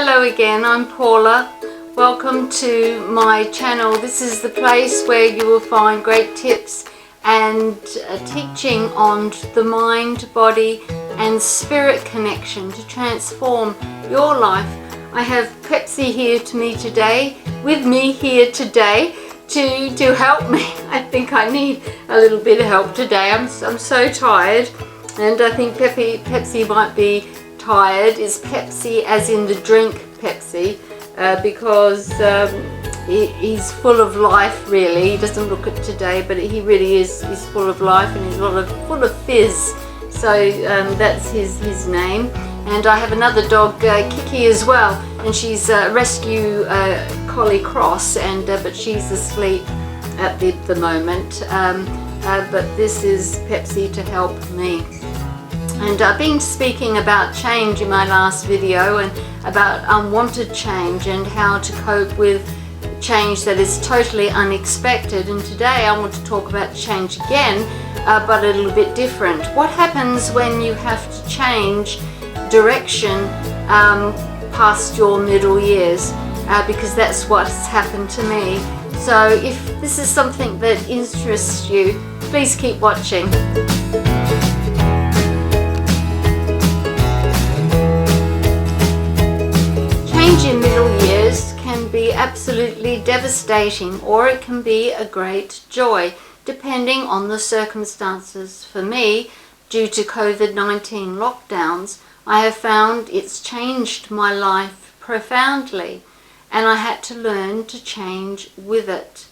Hello again, I'm Paula. Welcome to my channel. This is the place where you will find great tips and teaching on the mind, body and spirit connection to transform your life. I have Pepsi with me here today to help me. I think I need a little bit of help today. I'm so tired, and I think Pepsi might be tired. Is Pepsi as in the drink Pepsi, because he's full of life really. He doesn't look it today, but he really is. He's full of life and he's full of fizz. So that's his name. And I have another dog, Kiki, as well, and she's a rescue collie cross, and but she's asleep at the moment. But this is Pepsi to help me. And I've been speaking about change in my last video, and about unwanted change and how to cope with change that is totally unexpected. And today I want to talk about change again, but a little bit different. What happens when you have to change direction past your middle years? Because that's what's happened to me. So if this is something that interests you, please keep watching. Change in middle years can be absolutely devastating, or it can be a great joy, depending on the circumstances. For me, due to COVID-19 lockdowns, I have found it's changed my life profoundly, and I had to learn to change with it.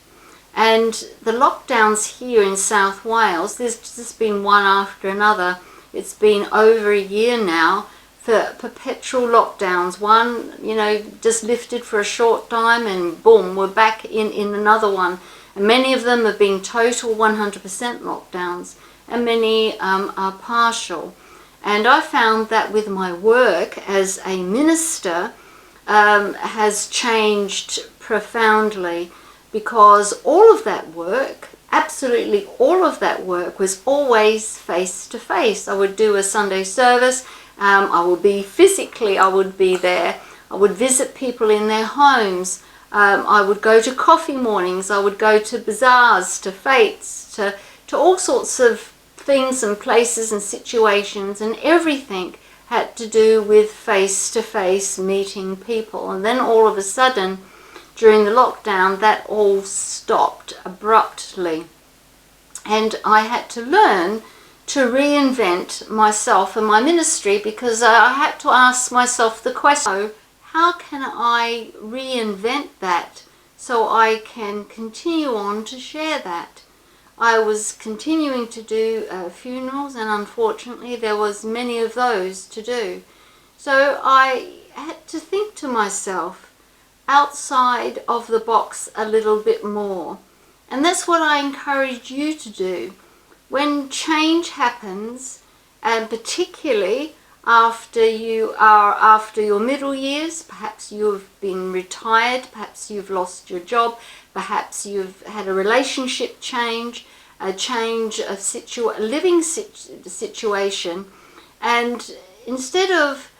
And the lockdowns here in South Wales, there's just been one after another. It's been over a year now for perpetual lockdowns. One, just lifted for a short time and boom, we're back in another one. And many of them have been total 100% lockdowns, and many are partial. And I found that with my work as a minister has changed profoundly, because all of that work, absolutely all of that work, was always face to face. I would do a Sunday service. I would be there. I would visit people in their homes. I would go to coffee mornings. I would go to bazaars, to fetes, to all sorts of things and places and situations, and everything had to do with face-to-face meeting people. And then all of a sudden, during the lockdown, that all stopped abruptly. And I had to learn to reinvent myself and my ministry, because I had to ask myself the question, how can I reinvent that so I can continue on to share that? I was continuing to do funerals, and unfortunately there was many of those to do. So I had to think to myself outside of the box a little bit more. And that's what I encourage you to do. When change happens, and particularly after your middle years, perhaps you've been retired, perhaps you've lost your job, perhaps you've had a relationship change, a change of living situation, and instead of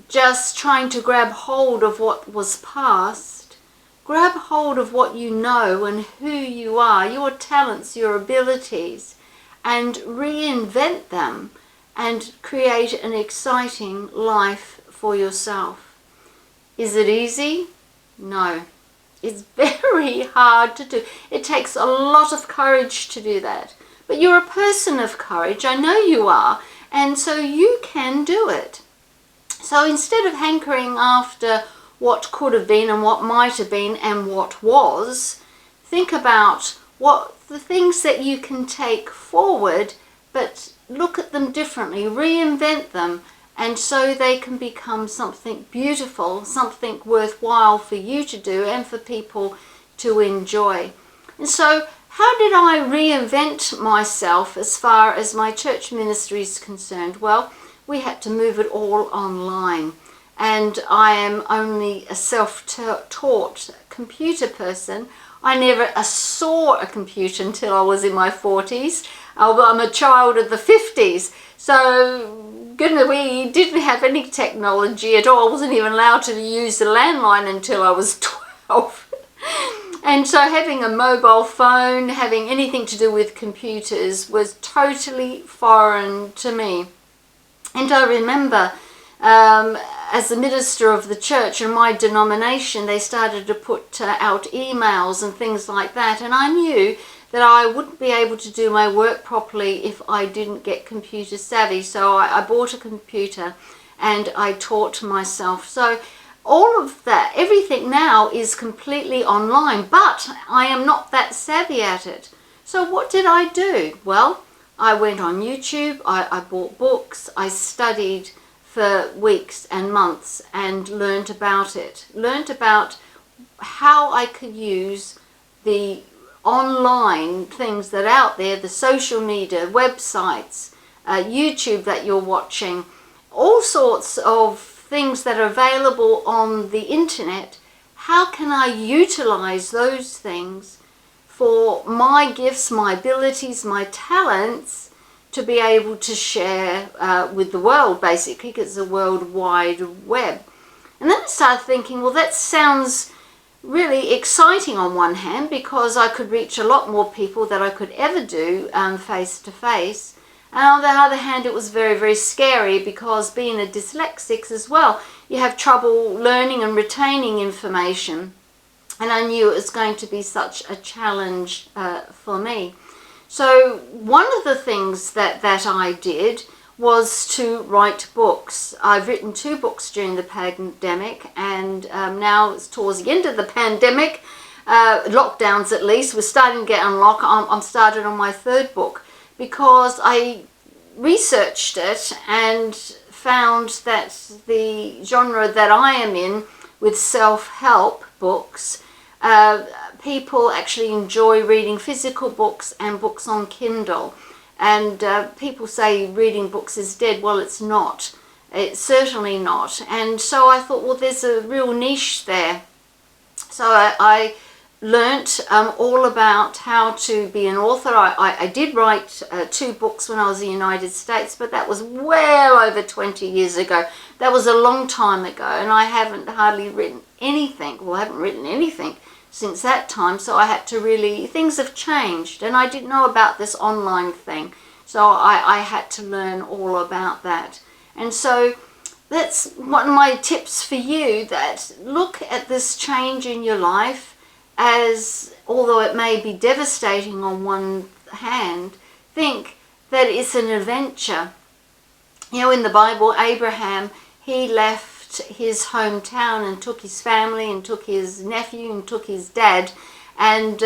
just trying to grab hold of what was past, grab hold of what you know and who you are, your talents, your abilities, and reinvent them and create an exciting life for yourself. Is it easy? No. It's very hard to do. It takes a lot of courage to do that. But you're a person of courage, I know you are, and so you can do it. So instead of hankering after what could have been and what might have been and what was, think about what the things that you can take forward, but look at them differently, reinvent them, and so they can become something beautiful, something worthwhile for you to do and for people to enjoy. And so how did I reinvent myself as far as my church ministry is concerned? Well, we had to move it all online. And I am only a self-taught computer person. I never saw a computer until I was in my 40s. I'm a child of the 50s. So goodness, we didn't have any technology at all. I wasn't even allowed to use the landline until I was 12. And so having a mobile phone, having anything to do with computers was totally foreign to me. And I remember as the minister of the church in my denomination, they started to put out emails and things like that. And I knew that I wouldn't be able to do my work properly if I didn't get computer savvy. So I bought a computer and I taught myself. So all of that, everything now is completely online, but I am not that savvy at it. So what did I do? Well, I went on YouTube, I bought books, I studied for weeks and months and learned about it. Learned about how I could use the online things that are out there, the social media, websites, YouTube that you're watching, all sorts of things that are available on the internet. How can I utilize those things for my gifts, my abilities, my talents to be able to share with the world, basically, because it's a world wide web. And then I started thinking, well, that sounds really exciting on one hand, because I could reach a lot more people than I could ever do face to face. And on the other hand, it was very, very scary, because being a dyslexic as well, you have trouble learning and retaining information. And I knew it was going to be such a challenge for me. So one of the things that I did was to write books. I've written 2 books during the pandemic, and now it's towards the end of the pandemic, lockdowns at least, we're starting to get unlocked. I'm started on my 3rd book, because I researched it and found that the genre that I am in, with self-help books, people actually enjoy reading physical books and books on Kindle. And people say reading books is dead. Well, it's not. It's certainly not. And so I thought, well, there's a real niche there. So I learnt all about how to be an author. I did write 2 books when I was in the United States, but that was well over 20 years ago. That was a long time ago, and I haven't hardly written anything. Well, I haven't written anything since that time, so I had to really, things have changed, and I didn't know about this online thing, so I had to learn all about that. And so that's one of my tips for you, that look at this change in your life as, although it may be devastating on one hand, think that it's an adventure. You know, in the Bible, Abraham, he left his hometown and took his family and took his nephew and took his dad and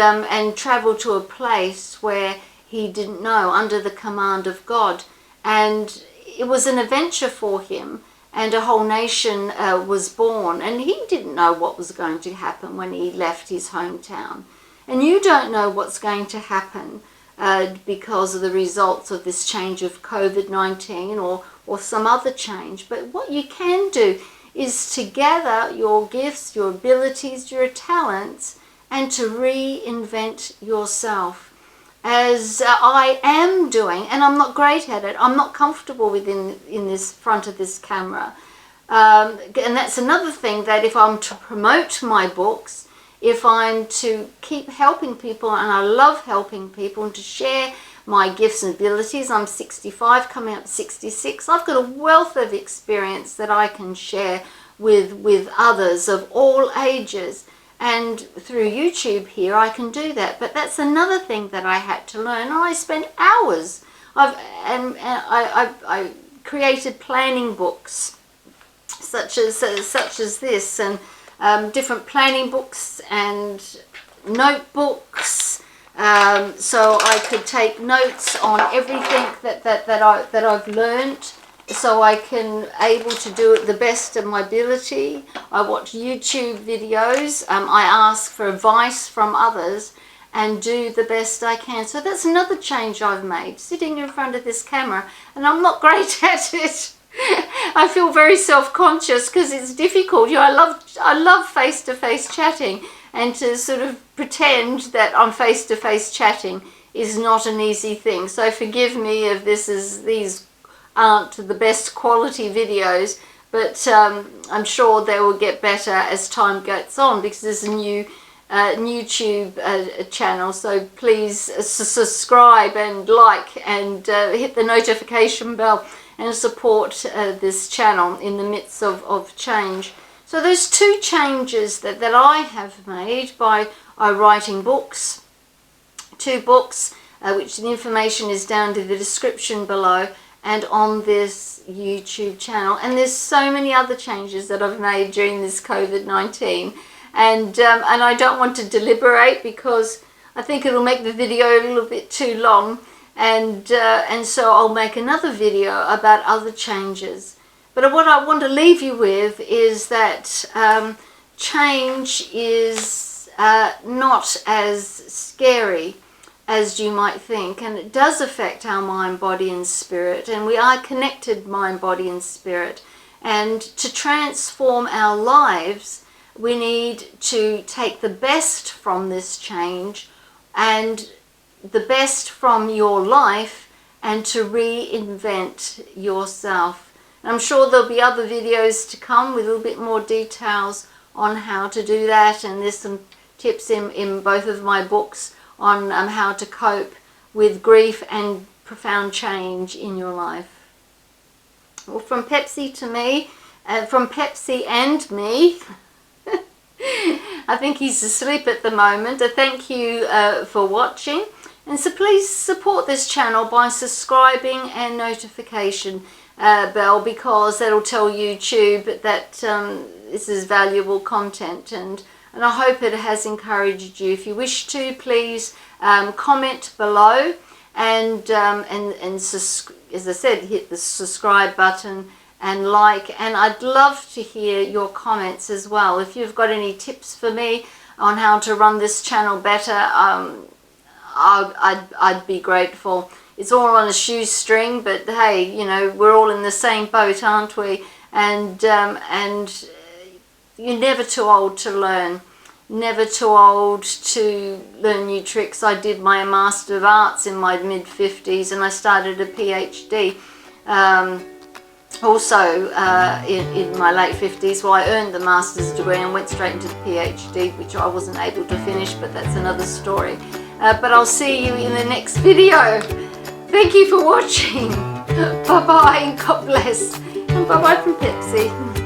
traveled to a place where he didn't know, under the command of God. And it was an adventure for him, and a whole nation was born, and he didn't know what was going to happen when he left his hometown. And you don't know what's going to happen because of the results of this change of COVID-19 or some other change. But what you can do is to gather your gifts, your abilities, your talents, and to reinvent yourself, as I am doing. And I'm not great at it. I'm not comfortable in this front of this camera. And that's another thing, that if I'm to promote my books, if I'm to keep helping people, and I love helping people, and to share my gifts and abilities. I'm 65, coming up 66. I've got a wealth of experience that I can share with others of all ages. And through YouTube here, I can do that. But that's another thing that I had to learn. And I spent hours. I created planning books, such as this, and different planning books and notebooks. So I could take notes on everything that I've learned, so I can able to do it the best of my ability. I watch YouTube videos. I ask for advice from others and do the best I can. So that's another change I've made, sitting in front of this camera, and I'm not great at it. I feel very self-conscious because it's difficult. You know, I love face-to-face chatting, and to sort of pretend that I'm face-to-face chatting is not an easy thing. So forgive me if these aren't the best quality videos, but I'm sure they will get better as time goes on, because there's a new YouTube channel, so please subscribe and like and hit the notification bell and support this channel in the midst of change. So there's two changes that I have made by writing books, 2 books, which the information is down to the description below and on this YouTube channel. And there's so many other changes that I've made during this COVID-19, and I don't want to deliberate because I think it'll make the video a little bit too long, and so I'll make another video about other changes. But what I want to leave you with is that change is not as scary as you might think, and it does affect our mind, body and spirit, and we are connected mind, body and spirit. And to transform our lives, we need to take the best from this change and the best from your life, and to reinvent yourself. And I'm sure there'll be other videos to come with a little bit more details on how to do that, and there's some tips in both of my books on how to cope with grief and profound change in your life. Well, from Pepsi to me, from Pepsi and me, I think he's asleep at the moment. Thank you for watching, and so please support this channel by subscribing and notification bell, because that'll tell YouTube that this is valuable content, and I hope it has encouraged you. If you wish to, please comment below, and as I said, hit the subscribe button and like, and I'd love to hear your comments as well. If you've got any tips for me on how to run this channel better, I'd be grateful. It's all on a shoestring, but hey, you know, we're all in the same boat, aren't we? And you're never too old to learn. Never too old to learn new tricks. I did my Master of Arts in my mid-50s, and I started a PhD also in my late 50s. Well, I earned the master's degree and went straight into the PhD, which I wasn't able to finish, but that's another story. But I'll see you in the next video. Thank you for watching. Bye-bye and God bless. And bye-bye from Pepsi.